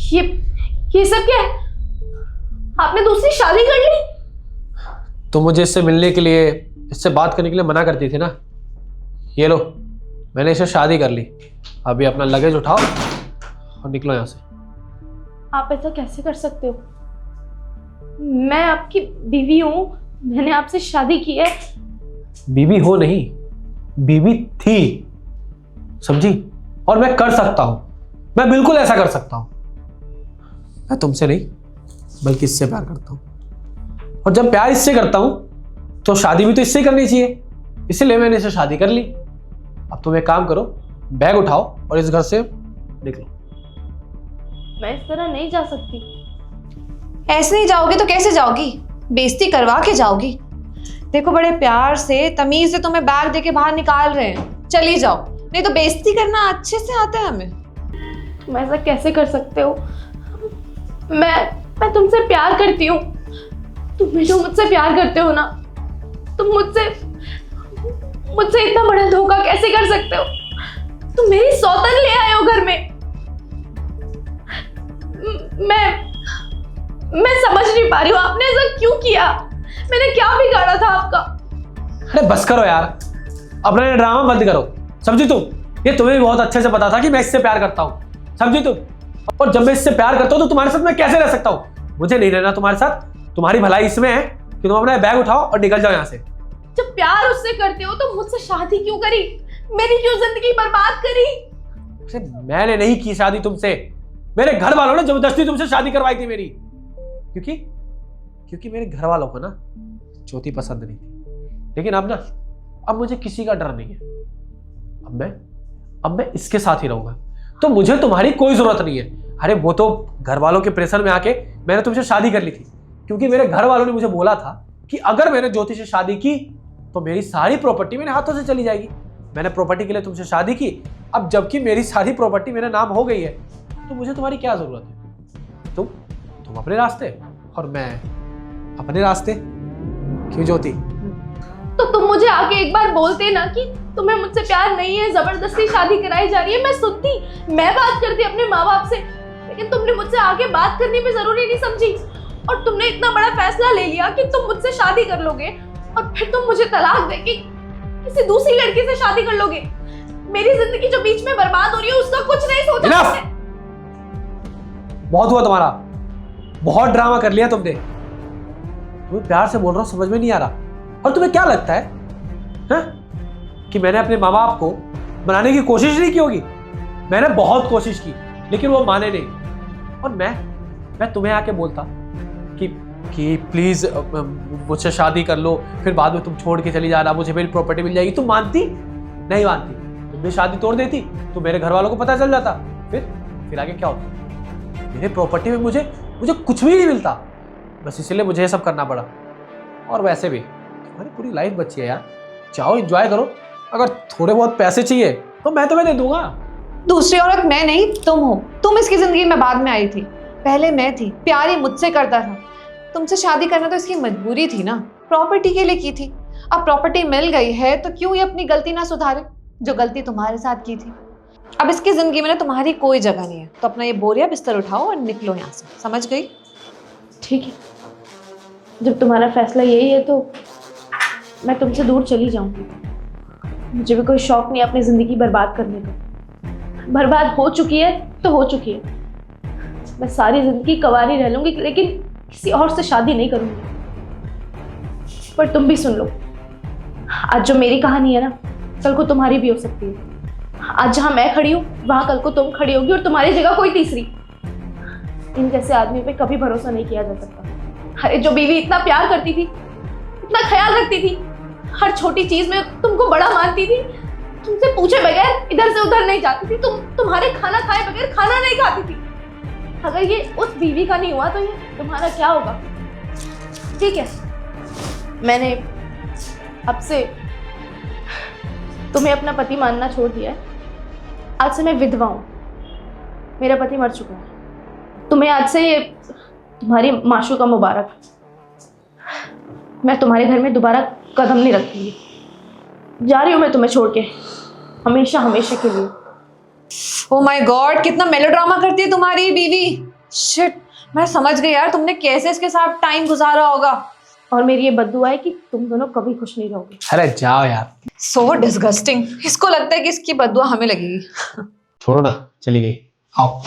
ये ये सब क्या है? आपने दूसरी शादी कर ली? तुम मुझे इससे मिलने के लिए, इससे बात करने के लिए मना करती थी ना। ये लो, मैंने इसे शादी कर ली। अभी अपना लगेज उठाओ और निकलो यहाँ से। आप ऐसा कैसे कर सकते हो? मैं आपकी बीवी हूँ, मैंने आपसे शादी की है। बीवी हो नहीं, बीवी थी, समझी? और मैं कर सकता हूं, मैं बिल्कुल ऐसा कर सकता हूं। मैं तुमसे नहीं बल्कि इससे प्यार करता हूं, और जब प्यार इससे करता हूं तो शादी भी तो इससे करनी चाहिए। इसलिए मैंने इससे शादी कर ली। अब तुम एक काम करो, बैग उठाओ और इस घर से निकलो। मैं इस तरह नहीं जा सकती। ऐसे नहीं जाओगी तो कैसे जाओगी? बेइज्जती करवा के जाओगी। देखो, बड़े प्यार से तमीज से तुम्हें बैग देके बाहर निकाल रहे हैं, चली जाओ, नहीं तो बेइज्जती करना अच्छे से आता है हमें। तुम ऐसा कैसे कर सकते हो? मैं तुमसे प्यार करती हूँ। तुम भी जो मुझसे प्यार करते हो ना, तुम मुझसे इतना बड़ा धोखा कैसे कर सकते हो? तुम मेरी सौतन ले आए हो घर में। मैं समझ नहीं पा रही हूँ आपने ऐसा क्यों किया। मैंने क्या बिगाड़ा था आपका? अरे बस करो यार, अपना ये ड्रामा बंद करो, समझी तुम? ये तुम्हें भी बहुत अच्छे से पता था कि मैं इससे प्यार करता हूँ, समझी तुम? और जब मैं इससे प्यार करता हूँ तो तुम्हारे साथ मैं कैसे रह सकता हूँ? मुझे नहीं रहना तुम्हारे साथ। तुम्हारी भलाई इसमें है कि तुम अपना बैग उठाओ और निकल जाओ यहाँ से। जब प्यार उससे करते हो तो मुझसे शादी क्यों करी? मेरी क्यों जिंदगी बर्बाद करी? मैंने नहीं की शादी तुमसे, मेरे घर वालों ने जबरदस्ती तुमसे शादी करवाई थी मेरी। क्योंकि मेरे घर वालों को ना ज्योति पसंद नहीं थी। लेकिन अब मुझे किसी का डर नहीं है। अब मैं इसके साथ ही रहूंगा, तो मुझे तुम्हारी कोई जरूरत नहीं है। अरे वो तो घर वालों के प्रेशर में आके मैंने तुमसे शादी कर ली थी, क्योंकि मेरे घर वालों ने मुझे बोला था कि अगर मैंने ज्योति से शादी की तो मेरी सारी प्रॉपर्टी मेरे हाथों से चली जाएगी। मैंने प्रॉपर्टी के लिए तुमसे शादी की। अब जबकि मेरी सारी प्रॉपर्टी मेरे नाम हो गई है, तो मुझे तुम्हारी क्या जरूरत है? तुम अपने रास्ते और मैं अपने रास्ते। क्यों ज्योति? तो तुम मुझे आके एक बार बोलते ना कि तुम्हें मुझसे प्यार नहीं है, जबरदस्ती शादी कराई जा रही है, मैं सुनती, मैं बात करती अपने माँ बाप से। लेकिन तुमने मुझसे आके बात करनी भी जरूरी नहीं समझी, और तुमने इतना बड़ा फैसला ले लिया कि तुम मुझसे शादी कर लोगे, और फिर तुम मुझे तलाक दे के किसी दूसरी लड़की से शादी कर लोगे। मेरी जिंदगी जो बीच में बर्बाद हो रही है उसका कुछ नहीं सोचा तुमने। बहुत हुआ तुम्हारा, बहुत ड्रामा कर लिया तुमने। तुम्हें प्यार से बोल रहा हूं, समझ में नहीं आ रहा। और तुम्हें क्या लगता है कि मैंने अपने माँ बाप को मनाने की कोशिश नहीं की होगी? मैंने बहुत कोशिश की, लेकिन वो माने नहीं। और मैं तुम्हें आके बोलता कि प्लीज मुझसे शादी कर लो, फिर बाद में तुम छोड़ के चली जाना, मुझे मेरी प्रॉपर्टी मिल जाएगी। तुम मानती? नहीं मानती। तुमने शादी तोड़ देती तो मेरे घर वालों को पता चल जाता, फिर आगे क्या होता? मेरे प्रॉपर्टी में मुझे कुछ भी नहीं मिलता। बस इसलिए मुझे ये सब करना पड़ा। और वैसे भी तुम्हारी पूरी लाइफ बची है यार, चाहो एंजॉय करो। अगर थोड़े बहुत पैसे चाहिए तो मैं तुम्हें दे दूंगा। दूसरी औरत मैं नहीं, तुम हो। तुम इसकी जिंदगी में बाद में आई थी, पहले मैं थी। प्यार ही मुझसे करता था। तुमसे शादी करना तो इसकी मजबूरी थी ना, प्रॉपर्टी के लिए की थी। अब प्रॉपर्टी मिल गई है तो क्यों ये अपनी गलती ना सुधारे, जो गलती तुम्हारे साथ की थी। अब इसकी जिंदगी में ना तुम्हारी कोई जगह नहीं है, तो अपना ये बोरिया बिस्तर उठाओ और निकलो यहाँ से, समझ गई? ठीक है, जब तुम्हारा फैसला यही है तो मैं तुमसे दूर चली जाऊंगी। मुझे भी कोई शौक नहीं अपनी जिंदगी बर्बाद करने का। बर्बाद हो चुकी है तो हो चुकी है। मैं सारी जिंदगी कंवारी रह लूंगी, लेकिन किसी और से शादी नहीं करूंगी। पर तुम भी सुन लो, आज जो मेरी कहानी है ना, कल को तुम्हारी भी हो सकती है। आज जहां मैं खड़ी हूँ वहां कल को तुम खड़ी होगी, और तुम्हारी जगह कोई तीसरी। इन जैसे आदमी पे कभी भरोसा नहीं किया जा सकता। अरे जो बीवी इतना प्यार करती थी, इतना ख्याल रखती थी, हर छोटी चीज में तुमको बड़ा मानती थी, तुमसे पूछे बगैर इधर से उधर नहीं जाती थी, तुम्हारे खाना खाए बगैर खाना नहीं खाती थी। अगर ये उस बीवी का नहीं हुआ तो ये तुम्हारा क्या होगा? ठीक है, मैंने अब से तुम्हें अपना पति मानना छोड़ दिया है। आज से मैं विधवा हूं, मेरा पति मर चुका है। तुम्हें आज से ये तुम्हारी माशूका मुबारक। मैं तुम्हारे घर में दोबारा कदम नहीं रखूंगी। जा रही हूँ मैं तुम्हें छोड़ के, हमेशा हमेशा के लिए। ओह माय गॉड, कितना मेलोड्रामा करती है तुम्हारी बीवी। शिट, मैं समझ गई यार तुमने कैसे इसके साथ टाइम गुजारा होगा। और मेरी ये बद्दुआ है कि तुम दोनों कभी खुश नहीं रहोगे। अरे जाओ यार। So disgusting. इसको लगता है कि इसकी बददुआ हमें लगेगी। छोड़ो ना, चली गई। आओ।